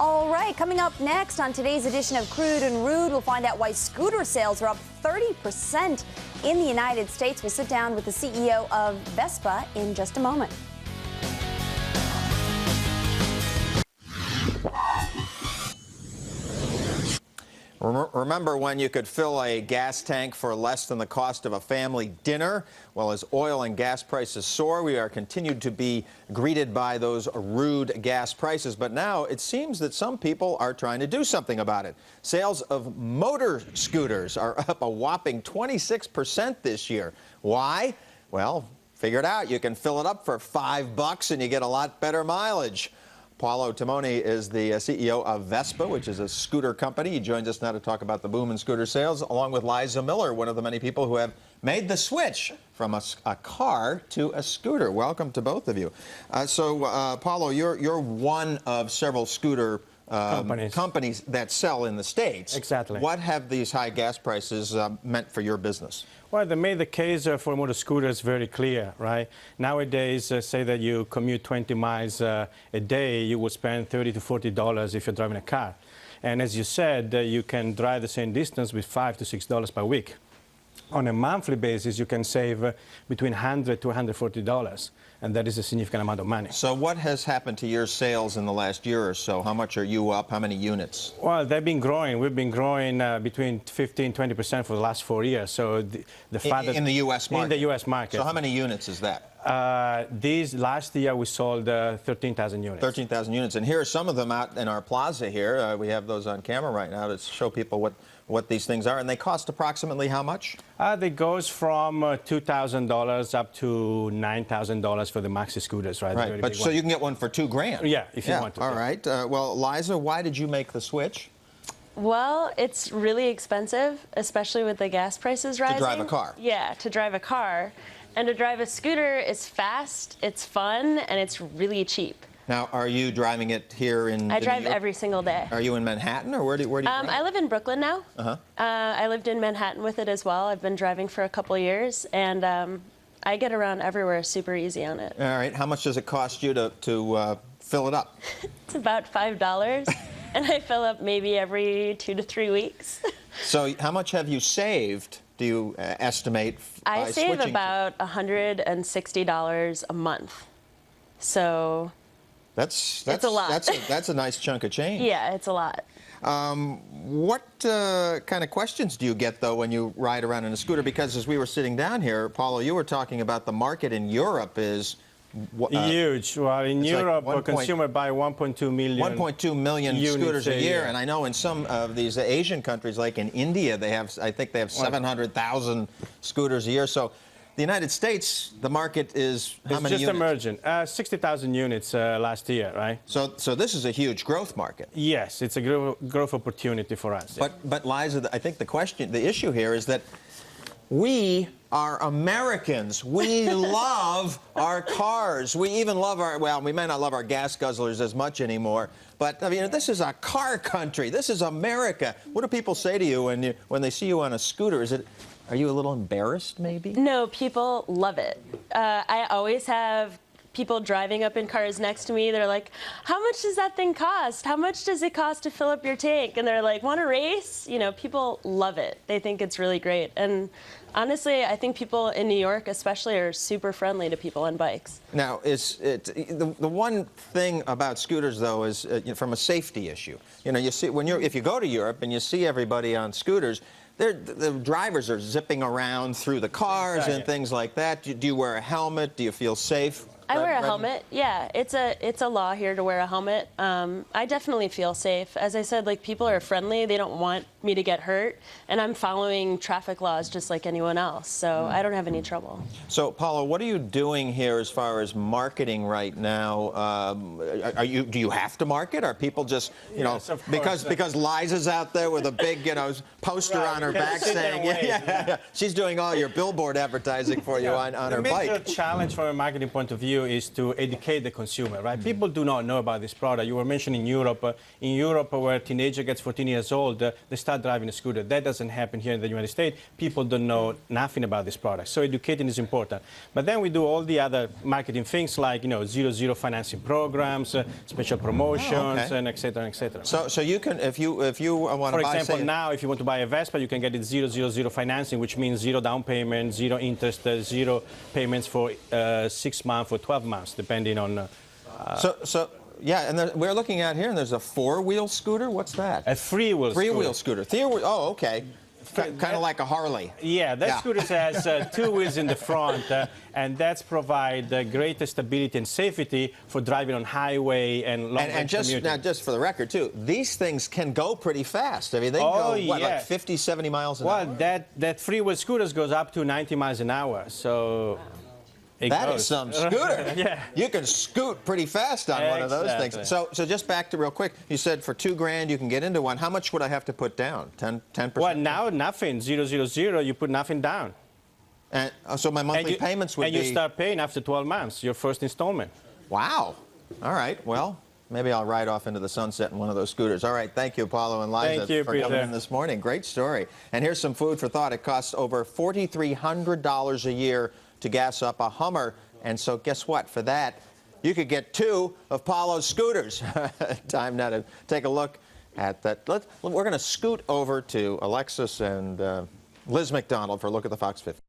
All right, coming up next on today's edition of Crude and Rude, we'll find out why scooter sales are up 30% in the United States. We'll sit down with the CEO of Vespa in just a moment. Remember when you could fill a gas tank for less than the cost of a family dinner? Well, as oil and gas prices soar, we are continued to be greeted by those rude gas prices. But now it seems that some people are trying to do something about it. Sales of motor scooters are up a whopping 26% this year. Why? Well, figure it out. You can fill it up for $5 and you get a lot better mileage. Paolo Timoni is the CEO of Vespa, which is a scooter company. He joins us now to talk about the boom in scooter sales, along with Liza Miller, one of the many people who have made the switch from a car to a scooter. Welcome to both of you. Paolo, you're one of several scooter companies that sell in the States. Exactly. What have these high gas prices meant for your business? Well, they made the case for motor scooters very clear, right? Nowadays, say that you commute 20 miles a day, you will spend $30 to $40 if you're driving a car. And as you said, you can drive the same distance with $5 to $6 per week. On a monthly basis, you can save between $100 to $140, and that is a significant amount of money. So what has happened to your sales in the last year or so? How much are you up? How many units? Well, they've been growing. We've been growing between 15 to 20% for the last 4 years. So the fact that in the U.S. market? In the U.S. market. So how many units is that? Last year we sold 13,000 units. 13,000 units. And here are some of them out in our plaza here. We have those on camera right now to show people what these things are. And they cost approximately how much? They goes from $2,000 up to $9,000 for the maxi scooters, right? Right, but so you can get one for $2,000. Yeah, if you want to. All right. Well, Liza, why did you make the switch? Well, it's really expensive, especially with the gas prices rising. To drive a car. Yeah, to drive a car. And to drive a scooter is fast, it's fun, and it's really cheap. Now, are you driving it here in I drive New York? every single day. Are you in Manhattan, or where do you drive? I live in Brooklyn now. I lived in Manhattan with it as well. I've been driving for a couple of years, and I get around everywhere super easy on it. All right. How much does it cost you to fill it up? It's about $5, and I fill up maybe every 2 to 3 weeks. So how much have you saved, do you estimate, by I save switching about $160 a month. So that's a lot. That's a nice chunk of change. Yeah, it's a lot. What kind of questions do you get, though, when you ride around in a scooter? Because as we were sitting down here, Paolo, you were talking about the market in Europe is huge. Well, in Europe, like a consumer buy 1.2 million. 1.2 million scooters a year, and I know in some of these Asian countries, like in India, I think they have 700,000 scooters a year. So the United States, the market is how many units? It's just emerging. 60,000 units last year, right? So this is a huge growth market. Yes, it's a growth opportunity for us. But Liza, I think the issue here is that we are Americans. We love our cars. We even love we may not love our gas guzzlers as much anymore, but I mean, this is a car country. This is America. What do people say to you when they see you on a scooter? Are you a little embarrassed, maybe? No, people love it. I always have people driving up in cars next to me. They're like, how much does that thing cost? How much does it cost to fill up your tank? And they're like, want to race? You know, people love it. They think it's really great. And honestly, I think people in New York especially are super friendly to people on bikes. Now, the one thing about scooters, though, is from a safety issue. You know, you see if you go to Europe and you see everybody on scooters, the drivers are zipping around through the cars and things like that. Do you wear a helmet? Do you feel safe? I wear a helmet. Yeah, it's a law here to wear a helmet. I definitely feel safe. As I said, like, people are friendly. They don't want me to get hurt, and I'm following traffic laws just like anyone else. So I don't have any trouble. So, Paolo, what are you doing here as far as marketing right now? Do you have to market? Are people just because Liza's out there with a big poster on her back saying she's doing all your billboard advertising for you on her bike? The major challenge from a marketing point of view do is to educate the consumer, right? People do not know about this product. You were mentioning Europe. In Europe, where a teenager gets 14 years old, they start driving a scooter. That doesn't happen here in the United States. People don't know nothing about this product. So educating is important. But then we do all the other marketing things like, 0-0 financing programs, special promotions, and et cetera, et cetera. So you can, if you want to buy, for example, now if you want to buy a Vespa, you can get it 0-0 financing, which means 0 down payment, 0 interest, 0 payments for 6 months or 12 months, depending on. Yeah, and we're looking at here, and there's a 4-wheel scooter. What's that? A freewheel scooter. Three-wheel scooter. Oh, okay. Kind of like a Harley. Yeah, that scooter has 2 wheels in the front, and that's provide greater stability and safety for driving on highway and long And just for the record, too, these things can go pretty fast. I mean, they go, what, like 50, 70 miles an hour? Well, that three-wheel scooter goes up to 90 miles an hour, so... That is some scooter. Yeah. You can scoot pretty fast on one of those things. So just back to real quick, you said for $2,000 you can get into one. How much would I have to put down? 10%? Well, now nothing. 0-0-0. You put nothing down. And so my monthly payments would be... And you start paying after 12 months, your first installment. Wow. All right. Well, maybe I'll ride off into the sunset in one of those scooters. All right. Thank you, Paolo and Liza, for coming in this morning. Great story. And here's some food for thought. It costs over $4,300 a year to gas up a Hummer. And so guess what? For that, you could get 2 of Paolo's scooters. Time now to take a look at that. We're going to scoot over to Alexis and Liz McDonald for a look at the Fox 50.